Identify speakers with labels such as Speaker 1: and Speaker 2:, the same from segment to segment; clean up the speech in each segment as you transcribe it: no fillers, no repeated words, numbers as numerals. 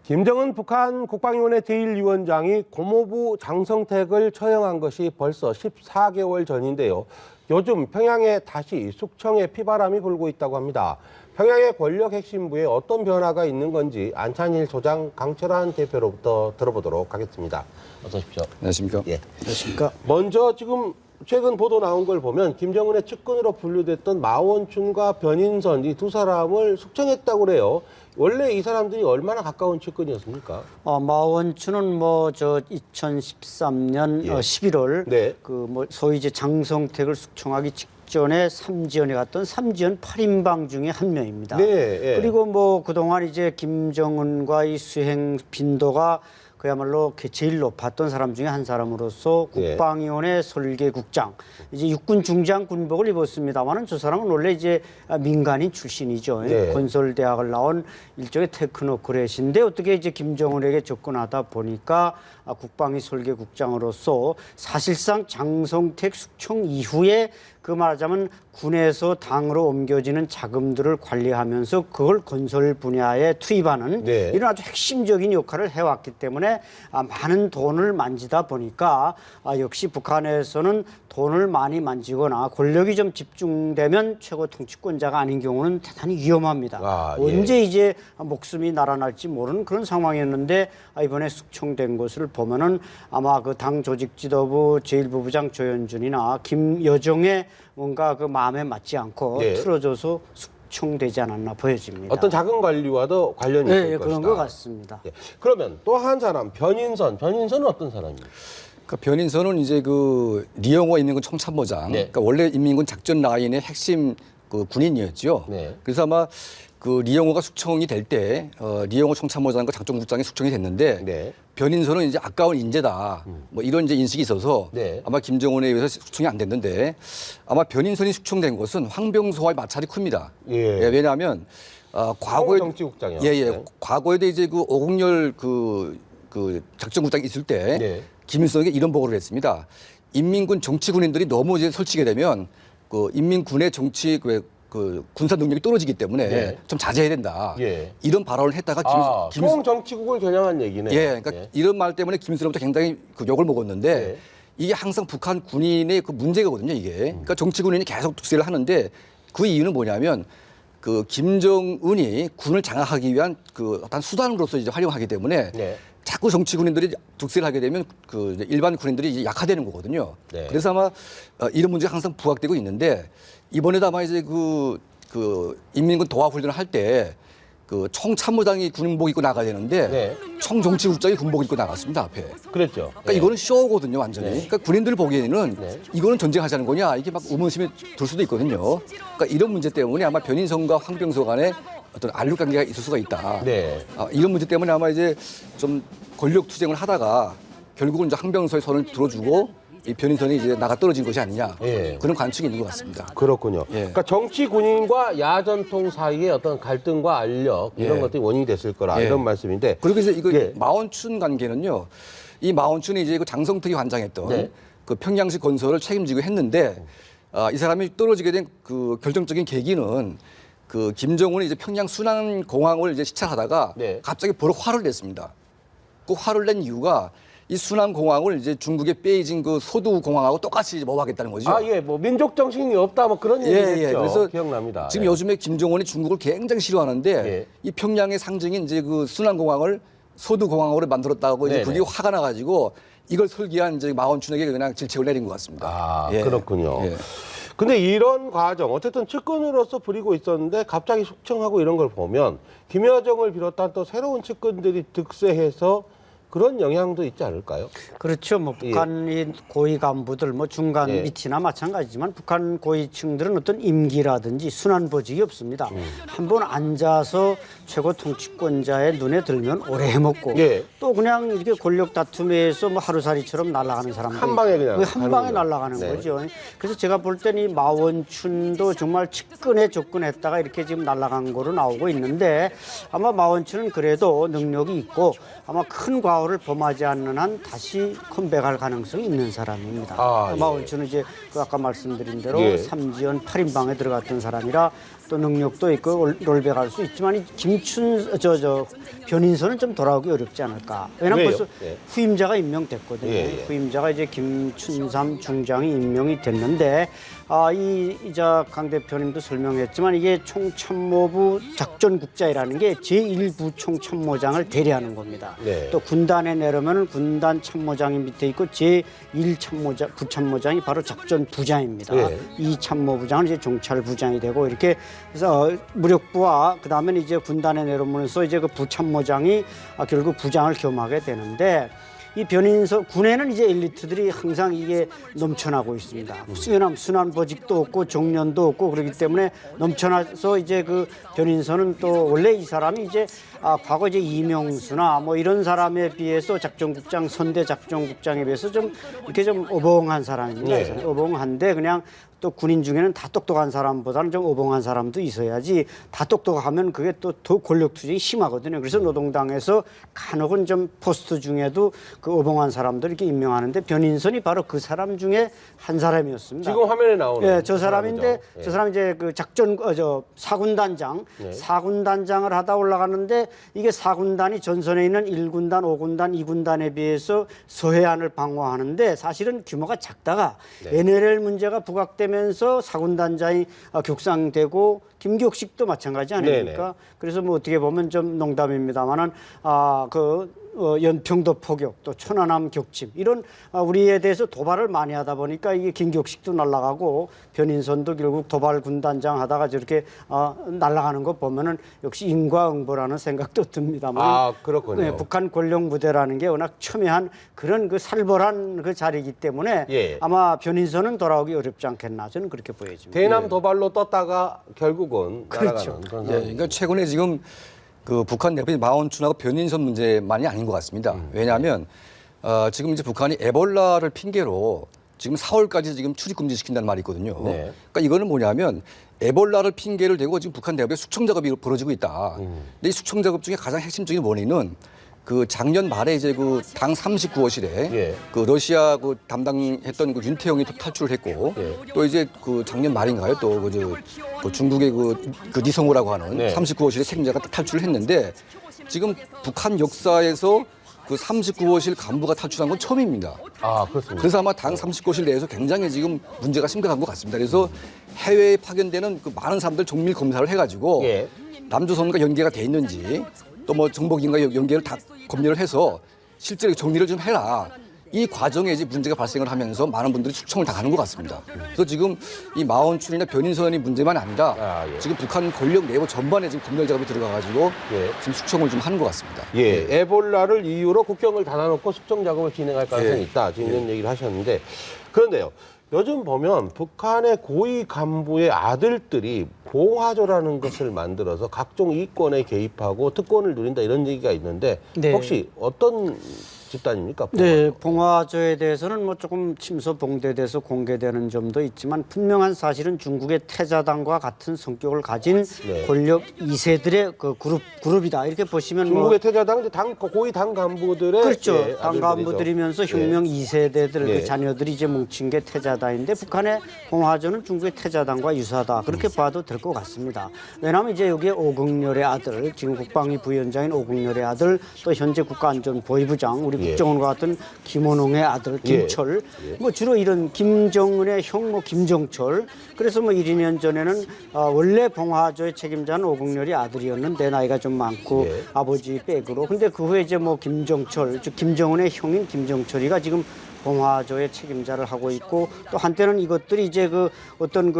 Speaker 1: 김정은 북한 국방위원회 제1위원장이 고모부 장성택을 처형한 것이 벌써 14개월 전인데요. 요즘 평양에 다시 숙청의 피바람이 불고 있다고 합니다. 평양의 권력 핵심부에 어떤 변화가 있는 건지 안찬일 소장, 강철한 대표로부터 들어보도록 하겠습니다. 어서 오십시오.
Speaker 2: 안녕하십니까?
Speaker 1: 예.
Speaker 2: 안녕하십니까?
Speaker 1: 먼저 지금 최근 보도 나온 걸 보면 김정은의 측근으로 분류됐던 마원춘과 변인선 이 두 사람을 숙청했다고 그래요. 원래 이 사람들이 얼마나 가까운 측근이었습니까?
Speaker 3: 마원춘은 2013년
Speaker 1: 예.
Speaker 3: 11월
Speaker 1: 네.
Speaker 3: 소위 이제 장성택을 숙청하기 직전에 삼지연에 갔던 삼지연 8인방 중에 한 명입니다.
Speaker 1: 네. 예.
Speaker 3: 그리고 그동안 이제 김정은과 이 수행 빈도가 그야말로 제일 높았던 사람 중에 한 사람으로서 국방위원회 설계국장, 이제 육군 중장 군복을 입었습니다만은 저 사람은 원래 이제 민간인 출신이죠.
Speaker 1: 네.
Speaker 3: 건설대학을 나온 일종의 테크노크래시인데 어떻게 이제 김정은에게 접근하다 보니까 국방위 설계국장으로서 사실상 장성택 숙청 이후에 그 말하자면 군에서 당으로 옮겨지는 자금들을 관리하면서 그걸 건설 분야에 투입하는
Speaker 1: 네.
Speaker 3: 이런 아주 핵심적인 역할을 해왔기 때문에 많은 돈을 만지다 보니까 역시 북한에서는 돈을 많이 만지거나 권력이 좀 집중되면 최고 통치권자가 아닌 경우는 대단히 위험합니다.
Speaker 1: 예.
Speaker 3: 언제 이제 목숨이 날아날지 모르는 그런 상황이었는데 이번에 숙청된 것을 보면은 아마 그 당 조직 지도부 제1부부장 조현준이나 김여정의 뭔가 그 마음에 맞지 않고
Speaker 1: 네.
Speaker 3: 틀어져서 숙청되지 않았나 보여집니다.
Speaker 1: 어떤 자금 관리와도 관련이 있을 것이다.
Speaker 3: 그런 것 같습니다.
Speaker 1: 예. 그러면 또 한 사람 변인선. 변인선은 어떤 사람입니까?
Speaker 2: 그러니까 변인선은 이제 그 리영호 인민군 총참모장.
Speaker 1: 네.
Speaker 2: 그러니까 원래 인민군 작전 라인의 핵심 그 군인이었죠.
Speaker 1: 네.
Speaker 2: 그래서 아마 그 리영호가 숙청이 될 때 리영호 총참모장과 작전국장이 숙청이 됐는데
Speaker 1: 네.
Speaker 2: 변인선은 이제 아까운 인재다. 뭐 이런 이제 인식이 있어서
Speaker 1: 네.
Speaker 2: 아마 김정은에 의해서 숙청이 안 됐는데 아마 변인선이 숙청된 것은 황병소와의 마찰이 큽니다.
Speaker 1: 예.
Speaker 2: 왜냐하면 과거에
Speaker 1: 정치국장이요.
Speaker 2: 예예.
Speaker 1: 네.
Speaker 2: 과거에도 이제 그 오공열 그 작전국장이 있을 때
Speaker 1: 네.
Speaker 2: 김일성에게 이런 보고를 했습니다. 인민군 정치 군인들이 너무 이제 설치게 되면 그 인민군의 정치 그 군사 능력이 떨어지기 때문에
Speaker 1: 네.
Speaker 2: 좀 자제해야 된다.
Speaker 1: 예.
Speaker 2: 이런 발언을 했다가
Speaker 1: 총정치국을 겨냥한 얘기네요.
Speaker 2: 예, 그러니까 이런 말 때문에 김일성부터 굉장히 그 욕을 먹었는데
Speaker 1: 네.
Speaker 2: 이게 항상 북한 군인의 그 문제거든요, 이게. 그러니까 정치 군인이 계속 독재를 하는데 그 이유는 뭐냐면 그 김정은이 군을 장악하기 위한 그 어떤 수단으로서 이제 활용하기 때문에
Speaker 1: 네.
Speaker 2: 자꾸 정치 군인들이 독재를 하게 되면 그 이제 일반 군인들이 이제 약화되는 거거든요.
Speaker 1: 네.
Speaker 2: 그래서 아마 이런 문제가 항상 부각되고 있는데 이번에도 아마 이제 그 인민군 도하 훈련을 할 때 그 총참모장이 군복 입고 나가야 되는데
Speaker 1: 네.
Speaker 2: 총정치국장이 군복 입고 나갔습니다, 앞에.
Speaker 1: 그랬죠.
Speaker 2: 그러니까 이거는 쇼거든요, 완전히.
Speaker 1: 네.
Speaker 2: 그러니까 군인들 보기에는
Speaker 1: 네.
Speaker 2: 이거는 전쟁하자는 거냐 이게 막 의문심이 들 수도 있거든요. 그러니까 이런 문제 때문에 아마 변인성과 황병소 간에 어떤 알력 관계가 있을 수가 있다.
Speaker 1: 네.
Speaker 2: 이런 문제 때문에 아마 이제 좀 권력 투쟁을 하다가 결국은 이제 황병소의 손을 들어주고 이 변인선이 이제 나가 떨어진 것이 아니냐.
Speaker 1: 예.
Speaker 2: 그런 관측이 있는 것 같습니다.
Speaker 1: 그렇군요.
Speaker 2: 예.
Speaker 1: 그러니까 정치 군인과 야전통 사이의 어떤 갈등과 알력 이런
Speaker 2: 예.
Speaker 1: 것들이 원인이 됐을 거라
Speaker 2: 예.
Speaker 1: 이런 말씀인데.
Speaker 2: 그리고 이제 이거
Speaker 1: 예.
Speaker 2: 마원춘 관계는요. 이 마원춘이 이제 그 장성택이 관장했던
Speaker 1: 네.
Speaker 2: 그 평양시 건설을 책임지고 했는데 이 사람이 떨어지게 된 그 결정적인 계기는 그 김정은이 이제 평양 순환공항을 이제 시찰하다가
Speaker 1: 네.
Speaker 2: 갑자기 버럭 화를 냈습니다. 그 화를 낸 이유가 이 순환공항을 이제 중국의 베이징 그 소두공항하고 똑같이 이제 모하겠다는 거죠.
Speaker 1: 예, 뭐 민족 정신이 없다 뭐 그런 얘기했죠.
Speaker 2: 그래서
Speaker 1: 기억납니다.
Speaker 2: 지금
Speaker 1: 예.
Speaker 2: 요즘에 김정은이 중국을 굉장히 싫어하는데
Speaker 1: 예.
Speaker 2: 이 평양의 상징인 이제 그 순환공항을 소두공항으로 만들었다고 이제
Speaker 1: 네네.
Speaker 2: 그게 화가 나가지고 이걸 설계한 이제 마원춘에게 그냥 질책을 내린 것 같습니다. 예.
Speaker 1: 그렇군요.
Speaker 2: 예.
Speaker 1: 근데 이런 과정, 어쨌든 측근으로서 부리고 있었는데 갑자기 숙청하고 이런 걸 보면 김여정을 비롯한 또 새로운 측근들이 득세해서 그런 영향도 있지 않을까요?
Speaker 3: 그렇죠. 북한인 고위 간부들, 중간
Speaker 1: 예.
Speaker 3: 밑이나 마찬가지지만 북한 고위층들은 어떤 임기라든지 순환 보직이 없습니다. 한번 앉아서 최고 통치권자의 눈에 들면 오래 해먹고
Speaker 1: 예.
Speaker 3: 또 그냥 이렇게 권력 다툼에서 하루살이처럼 날아가는 사람들
Speaker 1: 한 방에 그냥
Speaker 3: 한 방에
Speaker 1: 가는군요.
Speaker 3: 날아가는
Speaker 1: 네.
Speaker 3: 거죠. 그래서 제가 볼 때는 이 마원춘도 정말 측근에 접근했다가 이렇게 지금 날아간 거로 나오고 있는데 아마 마원춘은 그래도 능력이 있고 아마 큰 과오를 범하지 않는 한 다시 컴백할 가능성이 있는 사람입니다.
Speaker 1: 예.
Speaker 3: 마원춘은 이제 그 아까 말씀드린 대로
Speaker 1: 예.
Speaker 3: 삼지연 8인방에 들어갔던 사람이라 또 능력도 있고 롤백할 수 있지만 이 변인선은 좀 돌아오기 어렵지 않을까. 왜냐하면
Speaker 1: 왜요?
Speaker 3: 벌써
Speaker 1: 예.
Speaker 3: 후임자가 임명됐거든요.
Speaker 1: 예.
Speaker 3: 후임자가 이제 김춘삼 중장이 임명이 됐는데 이자 강 대표님도 설명했지만 이게 총참모부 작전국장이라는 게 제1부 총참모장을 대리하는 겁니다.
Speaker 1: 네.
Speaker 3: 또 군단에 내려면 군단 참모장이 밑에 있고 제1참모장 부참모장이 바로 작전부장입니다.
Speaker 1: 네.
Speaker 3: 이 참모부장은 이제 종찰부장이 되고 이렇게 해서 무력부와 그다음에 이제 군단에 내려오면서 이제 그 부참모장이 결국 부장을 겸하게 되는데 이 변인선 군에는 이제 엘리트들이 항상 이게 넘쳐나고 있습니다. 순환 보직도 없고 정년도 없고 그렇기 때문에 넘쳐나서 이제 그 변인선은 또 원래 이 사람이 이제 과거 이제 이명수나 뭐 이런 사람에 비해서 작전국장 선대 작전국장에 비해서 좀 이렇게 좀 어벙한 사람입니다.
Speaker 1: 네.
Speaker 3: 어벙한데 그냥 또 군인 중에는 다 똑똑한 사람보다는 좀 어벙한 사람도 있어야지 다 똑똑하면 그게 또 더 권력 투쟁이 심하거든요. 그래서 노동당에서 간혹은 좀 포스트 중에도 그 어벙한 사람들 이렇게 임명하는데 변인선이 바로 그 사람 중에 한 사람이었습니다.
Speaker 1: 지금 화면에 나오는
Speaker 3: 예, 저 사람인데
Speaker 1: 사람이죠. 예.
Speaker 3: 저 사람 이제 그 작전 사군단장
Speaker 1: 네.
Speaker 3: 사군단장을 하다 올라가는데 이게 사군단이 전선에 있는 1군단, 5군단, 2군단에 비해서 서해안을 방어하는데 사실은 규모가 작다가
Speaker 1: 네.
Speaker 3: NLL 문제가 부각되면서 사군단장이 격상되고 김기옥식도 마찬가지 아닙니까?
Speaker 1: 네네.
Speaker 3: 그래서 뭐 어떻게 보면 좀 농담입니다만은 연평도 포격 또 천안함 격침 이런 우리에 대해서 도발을 많이 하다 보니까 이게 김기옥식도 날아가고 변인선도 결국 도발 군단장 하다가 저렇게 날아가는 거 보면은 역시 인과응보라는 생각도 듭니다만.
Speaker 1: 그렇군요.
Speaker 3: 네, 북한 권력 무대라는 게 워낙 첨예한 그런 그 살벌한 그 자리이기 때문에
Speaker 1: 예.
Speaker 3: 아마 변인선은 돌아오기 어렵지 않겠나 저는 그렇게 보여집니다.
Speaker 1: 대남 도발로 떴다가 결국은
Speaker 3: 그렇죠.
Speaker 1: 날아가는 그런
Speaker 2: 예,
Speaker 1: 상황.
Speaker 2: 그러니까 최근에 지금 그 북한 대표님 마원춘하고 변인선 문제만이 아닌 것 같습니다. 왜냐하면 지금 이제 북한이 에볼라를 핑계로 지금 4월까지 지금 출입 금지 시킨다는 말이 있거든요.
Speaker 1: 네.
Speaker 2: 그러니까 이거는 뭐냐면 에볼라를 핑계를 대고 지금 북한 대학에 숙청 작업이 벌어지고 있다. 근데 이 숙청 작업 중에 가장 핵심적인 원인은 그 작년 말에 이제 그 당 39호실에
Speaker 1: 예.
Speaker 2: 그 러시아 그 담당했던 그 윤태영이 또 탈출을 했고
Speaker 1: 예.
Speaker 2: 또 이제 그 작년 말인가요? 또 그 중국의 그 리성우라고 하는
Speaker 1: 네.
Speaker 2: 39호실의 책임자가 탈출을 했는데 지금 북한 역사에서 그 39호실 간부가 탈출한 건 처음입니다.
Speaker 1: 그렇습니다.
Speaker 2: 그래서 아마 당 39호실 내에서 굉장히 지금 문제가 심각한 것 같습니다. 그래서 해외에 파견되는 그 많은 사람들 정밀 검사를 해가지고
Speaker 1: 예.
Speaker 2: 남조선과 연계가 돼 있는지 또 뭐 정보기관과 연계를 다 검열을 해서 실제로 정리를 좀 해라. 이 과정에 이제 문제가 발생을 하면서 많은 분들이 숙청을 당하는 것 같습니다. 그래서 지금 이 마원춘이나 변인선이 문제만 아니라
Speaker 1: 예.
Speaker 2: 지금 북한 권력 내부 전반에 지금 검열 작업이 들어가가지고
Speaker 1: 예.
Speaker 2: 지금 숙청을 좀 하는 것 같습니다.
Speaker 1: 예, 에볼라를 이유로 국경을 닫아놓고 숙청 작업을 진행할 가능성이
Speaker 2: 예.
Speaker 1: 있다. 지금 이런 얘기를 하셨는데 그런데요. 요즘 보면 북한의 고위 간부의 아들들이 봉화조라는 것을 만들어서 각종 이권에 개입하고 특권을 누린다 이런 얘기가 있는데
Speaker 3: 네.
Speaker 1: 혹시 어떤 집단입니까?
Speaker 3: 네, 봉화조에 대해서는 뭐 조금 침소봉대돼서 공개되는 점도 있지만 분명한 사실은 중국의 태자당과 같은 성격을 가진
Speaker 1: 네.
Speaker 3: 권력 2세들의 그 그룹이다 이렇게 보시면
Speaker 1: 중국의 태자당 이제 고위 당 간부들의
Speaker 3: 그렇죠.
Speaker 1: 예,
Speaker 3: 당
Speaker 1: 아들들이죠.
Speaker 3: 간부들이면서 혁명 2세대들
Speaker 1: 예.
Speaker 3: 그 자녀들이 이제 뭉친 게 태자당인데 북한의 봉화조는 중국의 태자당과 유사하다 그렇게 봐도 될 것 같습니다. 왜냐하면 이제 여기에 오경렬의 아들, 지금 국방위 부위원장인 오경렬의 아들, 또 현재 국가안전보위부장 우리
Speaker 1: 예.
Speaker 3: 국정원과 같은 김원홍의 아들 김철, 뭐 주로 이런 김정은의 형 뭐 김정철. 그래서 뭐 1, 2년 전에는 원래 봉화조의 책임자는 오경렬이 아들이었는데 나이가 좀 많고
Speaker 1: 예.
Speaker 3: 아버지 백으로. 근데 그 후에 이제 뭐 김정철, 즉 김정은의 형인 김정철이가 지금 봉화조의 책임자를 하고 있고 또 한때는 이것들이 이제 그 어떤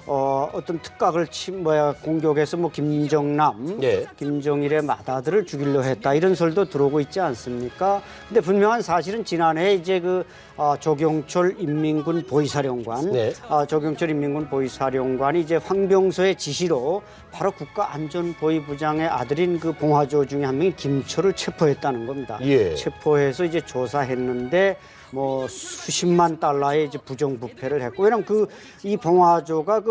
Speaker 3: 어떤 특각을 공격해서 뭐 김정남,
Speaker 1: 예.
Speaker 3: 김정일의 맏아들을 죽이려 했다 이런 설도 들어오고 있지 않습니까? 근데 분명한 사실은 지난해 이제 조경철 인민군 보위사령관,
Speaker 1: 네.
Speaker 3: 조경철 인민군 보위사령관이 이제 황병서의 지시로 바로 국가안전보위부장의 아들인 그 봉화조 중에 한 명이 김철을 체포했다는 겁니다.
Speaker 1: 예.
Speaker 3: 체포해서 이제 조사했는데 뭐 수십만 달러의 이제 부정부패를 했고, 왜냐면 이 봉화조가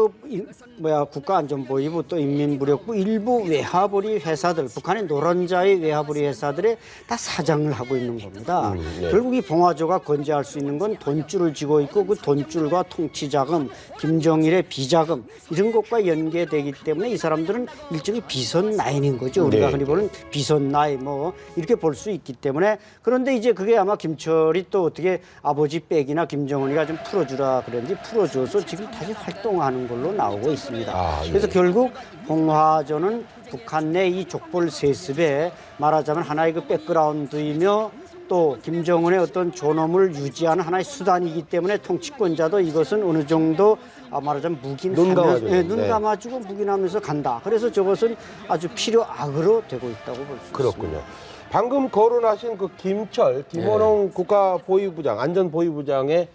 Speaker 3: 국가안전보위부 또 인민무력부 일부 외화벌이 회사들, 북한의 노른자의 외화벌이 회사들에 다 사장을 하고 있는 겁니다.
Speaker 1: 네.
Speaker 3: 결국 이 봉화조가 건재할 수 있는 건 돈줄을 쥐고 있고, 그 돈줄과 통치자금, 김정일의 비자금 이런 것과 연계되기 때문에 이 사람들은 일종의 비선 라인인 거죠. 우리가
Speaker 1: 네.
Speaker 3: 흔히 보는 비선 라인 뭐 이렇게 볼 수 있기 때문에. 그런데 이제 그게 아마 김철이 또 어떻게 아버지 백이나 김정은이가 좀 풀어주라 그런지 풀어줘서 지금 다시 활동하는 걸로 나오고 있습니다.
Speaker 1: 예.
Speaker 3: 그래서 결국 봉화조는 북한 내 이 족벌 세습에 말하자면 하나의 그 백그라운드이며 또 김정은의 어떤 존엄을 유지하는 하나의 수단이기 때문에 통치권자도 이것은 어느 정도 말하자면
Speaker 1: 눈 감아주고.
Speaker 3: 눈
Speaker 1: 네.
Speaker 3: 감아주고 묵인하면서 간다. 그래서 저것은 아주 필요악으로 되고 있다고 볼 수 있습니다.
Speaker 1: 그렇군요. 방금 거론하신 그 김철, 김원홍 국가보위부장, 안전보위부장의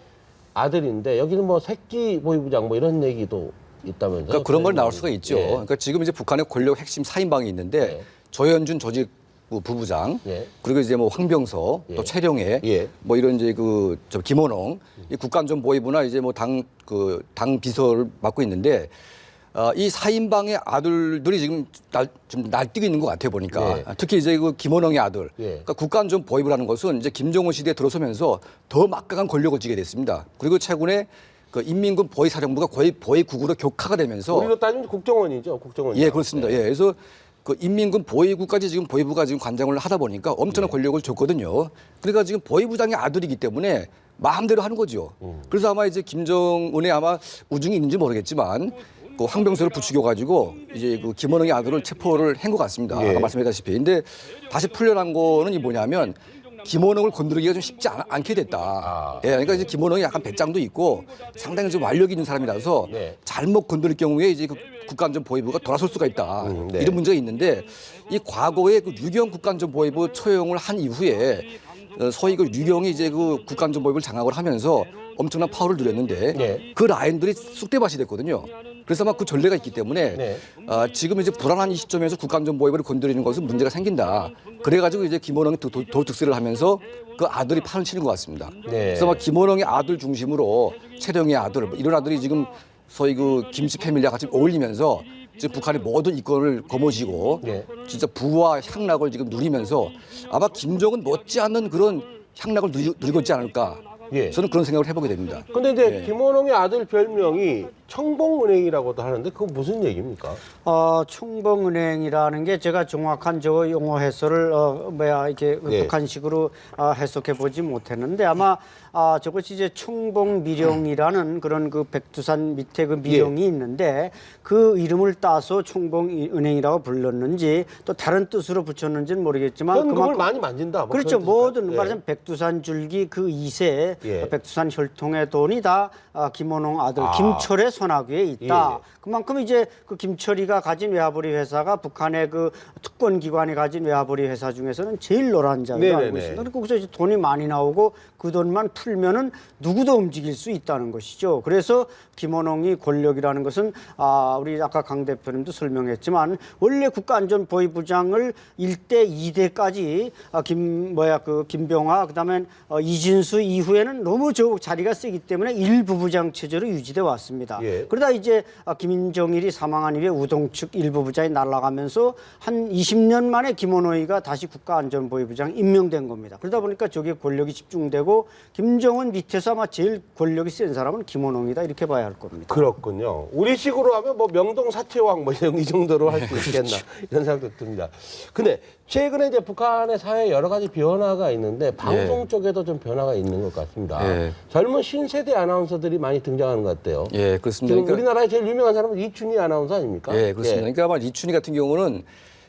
Speaker 1: 아들인데 여기는 뭐 새끼 보위부장 뭐 이런 얘기도 있다면서요?
Speaker 2: 그러니까 그런 말 나올 수가 있죠.
Speaker 1: 예.
Speaker 2: 그러니까 지금 이제 북한의 권력 핵심 4인방이 있는데
Speaker 1: 예.
Speaker 2: 조현준 조직부 부부장,
Speaker 1: 예.
Speaker 2: 그리고 이제 뭐 황병서,
Speaker 1: 예.
Speaker 2: 또 최룡해,
Speaker 1: 예.
Speaker 2: 뭐 이런 이제 저 김원홍, 이 국가안전보위부나 이제 뭐 당 비서를 맡고 있는데 이 4인방의 아들들이 지금 좀 날뛰고 있는 것 같아요 보니까.
Speaker 1: 예.
Speaker 2: 특히 이제 그 김원홍의 아들.
Speaker 1: 예.
Speaker 2: 그러니까 국가안전보위부라는 것은 이제 김정은 시대에 들어서면서 더 막강한 권력을 쥐게 됐습니다. 그리고 최근에 그 인민군 보위사령부가 거의 보위국으로 격화가 되면서
Speaker 1: 우리로 따지면 국정원이죠, 국정원.
Speaker 2: 예, 그렇습니다. 예, 그래서 그 인민군 보위부까지 지금 보위부가 지금 관장을 하다 보니까 엄청난 권력을 줬거든요. 그러니까 지금 보위부장의 아들이기 때문에 마음대로 하는 거죠. 그래서 아마 이제 김정은의 아마 우중이 있는지 모르겠지만 그 황병서를 부추겨가지고 이제 그 김원홍의 아들을 체포를 한 것 같습니다.
Speaker 1: 예.
Speaker 2: 아까 말씀하셨다시피. 근데 다시 풀려난 거는 이 뭐냐면 김원홍을 건드리기가 좀 쉽지 않게 됐다. 예, 그러니까 이제 김원홍이 약간 배짱도 있고 상당히 좀 완력이 있는 사람이라서
Speaker 1: 네.
Speaker 2: 잘못 건드릴 경우에 이제 그 국가안전보위부가 돌아설 수가 있다.
Speaker 1: 네.
Speaker 2: 이런 문제가 있는데 이 과거에 그 유경 국가안전보위부 처형을 한 이후에 소위 그 유경이 이제 그 국가안전보위부를 장악을 하면서 엄청난 파워를 누렸는데
Speaker 1: 네.
Speaker 2: 그 라인들이 쑥대밭이 됐거든요. 그래서 아마 그 전례가 있기 때문에
Speaker 1: 네.
Speaker 2: 지금 이제 불안한 이 시점에서 국가안전보위부를 건드리는 것은 문제가 생긴다. 그래가지고 이제 김원홍이 도둑질을 하면서 그 아들이 판을 치는 것 같습니다.
Speaker 1: 네.
Speaker 2: 그래서 막 김원홍의 아들 중심으로 최령의 아들 뭐 이런 아들이 지금 소위 그 김씨 패밀리와 같이 어울리면서 지금 북한의 모든 이권을 거머쥐고
Speaker 1: 네.
Speaker 2: 진짜 부와 향락을 지금 누리면서 아마 김정은 못지않은 그런 향락을 누리고 있지 않을까.
Speaker 1: 예.
Speaker 2: 저는 그런 생각을 해보게 됩니다.
Speaker 1: 근데 이제
Speaker 2: 예.
Speaker 1: 김원홍의 아들 별명이 청봉은행이라고도 하는데 그건 무슨 얘기입니까?
Speaker 3: 청봉은행이라는 게 제가 정확한 저 용어 해설을 이렇게
Speaker 1: 예.
Speaker 3: 북한식으로 해석해 보지 못했는데 아마 저것이 이제 청봉미령이라는 그런 그 백두산 밑에 그 미령이 있는데 그 이름을 따서 청봉은행이라고 불렀는지 또 다른 뜻으로 붙였는지는 모르겠지만
Speaker 1: 현금을
Speaker 3: 그만큼
Speaker 1: 많이 만진다. 뭐
Speaker 3: 그렇죠.
Speaker 1: 그런
Speaker 3: 모든
Speaker 1: 뜻일까요?
Speaker 3: 말하자면 백두산 줄기 그 2세
Speaker 1: 예.
Speaker 3: 백두산 혈통의 돈이 다 김원홍 아들
Speaker 1: 아.
Speaker 3: 김철의 손아귀에 있다.
Speaker 1: 예.
Speaker 3: 그만큼 이제 그 김철이가 가진 외화벌이 회사가 북한의 그 특권 기관이 가진 외화벌이 회사 중에서는 제일 노란자로
Speaker 1: 네네네.
Speaker 3: 알고 있습니다. 그러니까 거기서 이제 돈이 많이 나오고 그 돈만 풀면은 누구도 움직일 수 있다는 것이죠. 그래서 김원홍이 권력이라는 것은 우리 아까 강 대표님도 설명했지만 원래 국가안전보위부장을 1대, 2대까지 김병화 그다음에 이진수 이후에는 너무 저 자리가 세기 때문에 1부부장 체제로 유지돼 왔습니다.
Speaker 1: 예.
Speaker 3: 그러다 이제 김정일이 사망한 이후에 우동측 1부부장이 날아가면서 한 20년 만에 김원호이가 다시 국가안전보위부장 임명된 겁니다. 그러다 보니까 저기에 권력이 집중되고 김정은 밑에서 아마 제일 권력이 센 사람은 김원홍이다 이렇게 봐야 할 겁니다.
Speaker 1: 그렇군요. 우리식으로 하면 뭐 명동 사채왕 뭐 이 정도로 할 수 있겠나 이런 생각도 듭니다. 근데 최근에 이제 북한의 사회에 여러 가지 변화가 있는데 방송 쪽에도 좀 변화가 있는 것 같습니다.
Speaker 2: 예.
Speaker 1: 젊은 신세대 아나운서들이 많이 등장하는 것 같아요.
Speaker 2: 예, 그렇습니다.
Speaker 1: 지금
Speaker 2: 그러니까
Speaker 1: 우리나라의 제일 유명한 사람은 이춘희 아나운서 아닙니까?
Speaker 2: 예, 그렇습니다. 그러니까 아마 이춘희 같은 경우는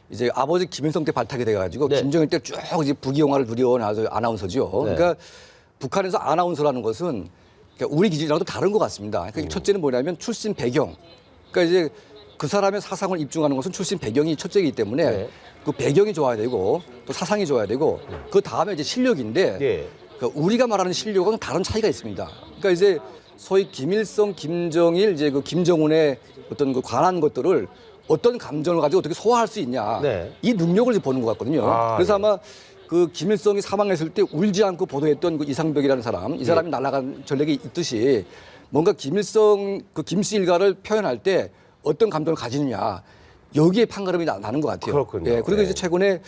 Speaker 2: 이제 아버지 김일성 때 발탁이 돼가지고
Speaker 1: 네.
Speaker 2: 김정일 때 쭉 이제 부귀영화를 누려온 아나운서죠.
Speaker 1: 네.
Speaker 2: 그러니까 북한에서 아나운서라는 것은 그러니까 우리 기준이랑도 다른 것 같습니다. 그러니까 첫째는 뭐냐면 출신 배경. 그러니까 이제 그 사람의 사상을 입증하는 것은 출신 배경이 첫째이기 때문에
Speaker 1: 네.
Speaker 2: 그 배경이 좋아야 되고 또 사상이 좋아야 되고 그 다음에 이제 실력인데
Speaker 1: 예.
Speaker 2: 그러니까 우리가 말하는 실력은 다른 차이가 있습니다. 그러니까 이제 소위 김일성, 김정일, 이제 그 김정은의 어떤 그 관한 것들을 어떤 감정을 가지고 어떻게 소화할 수 있냐.
Speaker 1: 네.
Speaker 2: 이 능력을 이제 보는 것 같거든요.
Speaker 1: 아,
Speaker 2: 그래서
Speaker 1: 예.
Speaker 2: 아마 그 김일성이 사망했을 때 울지 않고 보도했던 그 이상벽이라는 사람, 이 사람이 날아간 전력이 있듯이 뭔가 김일성 그 김씨 일가를 표현할 때 어떤 감정을 가지느냐. 여기에 판가름이 나는 것 같아요.
Speaker 1: 그렇군요.
Speaker 2: 예, 그리고 이제 최근에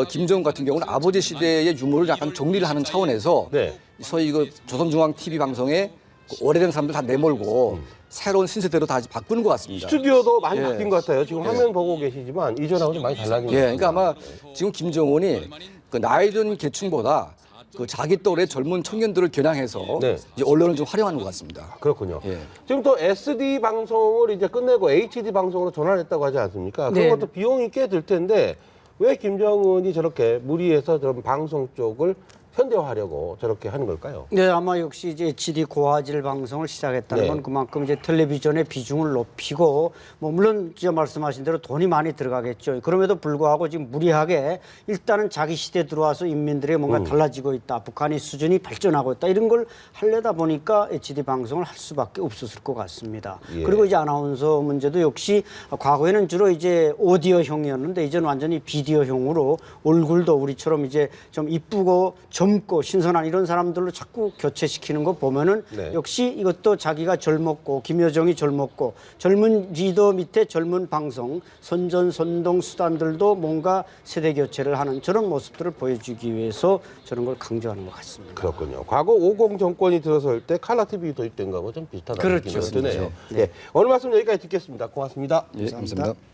Speaker 2: 김정은 같은 경우는 아버지 시대의 유머를 약간 정리를 하는 차원에서
Speaker 1: 네.
Speaker 2: 소위 그 조선중앙 TV 방송에 그 오래된 사람들 다 내몰고 새로운 신세대로 다 바꾸는 것 같습니다.
Speaker 1: 스튜디오도 많이
Speaker 2: 예.
Speaker 1: 바뀐 것 같아요. 지금 화면 보고 계시지만 이전하고 좀 많이 달라진 것
Speaker 2: 예,
Speaker 1: 같아요.
Speaker 2: 그러니까 아마 지금 김정은이 그 나이 든 계층보다 그 자기 또래 젊은 청년들을 겨냥해서
Speaker 1: 네.
Speaker 2: 이제 언론을 좀 활용하는 것 같습니다.
Speaker 1: 그렇군요.
Speaker 2: 예.
Speaker 1: 지금 또 SD 방송을 이제 끝내고 HD 방송으로 전환했다고 하지 않습니까?
Speaker 3: 네.
Speaker 1: 그것도 비용이 꽤 들 텐데 왜 김정은이 저렇게 무리해서 저런 방송 쪽을 현대화하려고 저렇게 하는 걸까요?
Speaker 3: 네, 아마 역시 이제 HD 고화질 방송을 시작했다는
Speaker 1: 네.
Speaker 3: 건 그만큼 이제 텔레비전의 비중을 높이고, 뭐 물론 진짜 말씀하신 대로 돈이 많이 들어가겠죠. 그럼에도 불구하고 지금 무리하게 일단은 자기 시대 들어와서 인민들의 뭔가 달라지고 있다, 북한의 수준이 발전하고 있다, 이런 걸 하려다 보니까 HD 방송을 할 수밖에 없었을 것 같습니다.
Speaker 1: 예.
Speaker 3: 그리고 이제 아나운서 문제도 역시 과거에는 주로 이제 오디오형이었는데 이제는 완전히 비디오형으로 얼굴도 우리처럼 이제 좀 이쁘고 젊고 신선한 이런 사람들로 자꾸 교체시키는 거 보면은
Speaker 1: 네.
Speaker 3: 역시 이것도 자기가 젊었고 김여정이 젊었고 젊은 리더 밑에 젊은 방송 선전선동 수단들도 뭔가 세대 교체를 하는 저런 모습들을 보여주기 위해서 저런 걸 강조하는 것 같습니다.
Speaker 1: 그렇군요. 과거 50 정권이 들어설 때 칼라 TV 도입된 거하고 좀 비슷하다는
Speaker 3: 그렇죠.
Speaker 1: 느낌이 드네요. 네. 오늘 말씀 여기까지 듣겠습니다. 고맙습니다.
Speaker 2: 예, 감사합니다.